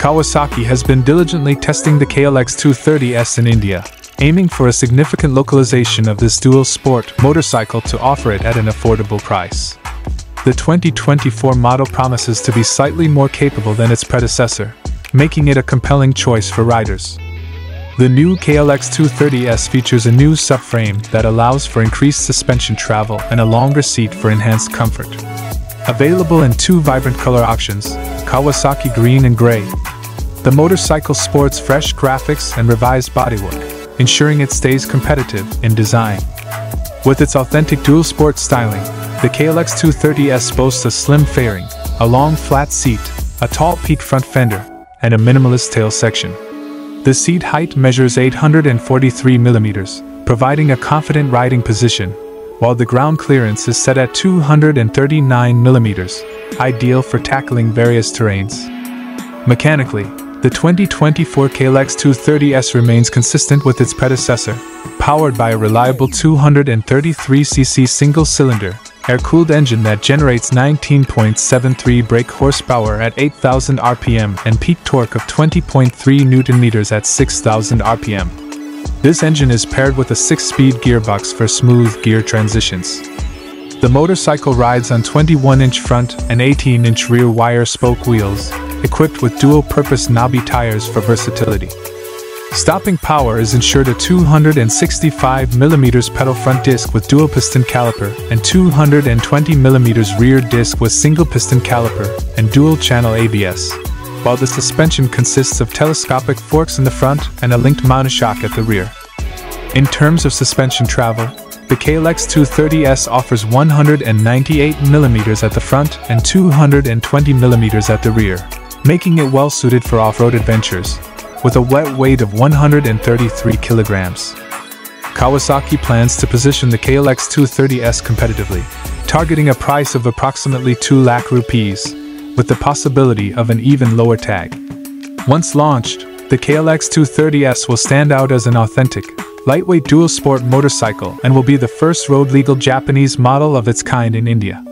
Kawasaki has been diligently testing the KLX 230S in India, aiming for a significant localization of this dual-sport motorcycle to offer it at an affordable price. The 2024 model promises to be slightly more capable than its predecessor, making it a compelling choice for riders. The new KLX 230S features a new subframe that allows for increased suspension travel and a longer seat for enhanced comfort. Available in two vibrant color options, Kawasaki Green and Gray, the motorcycle sports fresh graphics and revised bodywork, ensuring it stays competitive in design. With its authentic dual-sport styling, the KLX 230S boasts a slim fairing, a long flat seat, a tall peaked front fender, and a minimalist tail section. The seat height measures 843 mm, providing a confident riding position, while the ground clearance is set at 239 mm, ideal for tackling various terrains. Mechanically, the 2024 KLX 230S remains consistent with its predecessor, powered by a reliable 233cc single-cylinder, air-cooled engine that generates 19.73 brake horsepower at 8,000 RPM and peak torque of 20.3 Nm at 6,000 RPM. This engine is paired with a 6-speed gearbox for smooth gear transitions. The motorcycle rides on 21-inch front and 18-inch rear wire spoke wheels, equipped with dual-purpose knobby tires for versatility. Stopping power is ensured a 265mm pedal front disc with dual piston caliper and 220mm rear disc with single piston caliper and dual channel ABS, while the suspension consists of telescopic forks in the front and a linked monoshock at the rear. In terms of suspension travel, the KLX 230S offers 198mm at the front and 220mm at the rear, making it well suited for off-road adventures, with a wet weight of 133 kilograms. Kawasaki plans to position the KLX 230S competitively, targeting a price of approximately 2 lakh rupees, with the possibility of an even lower tag. Once launched, the KLX 230S will stand out as an authentic, lightweight dual-sport motorcycle and will be the first road-legal Japanese model of its kind in India.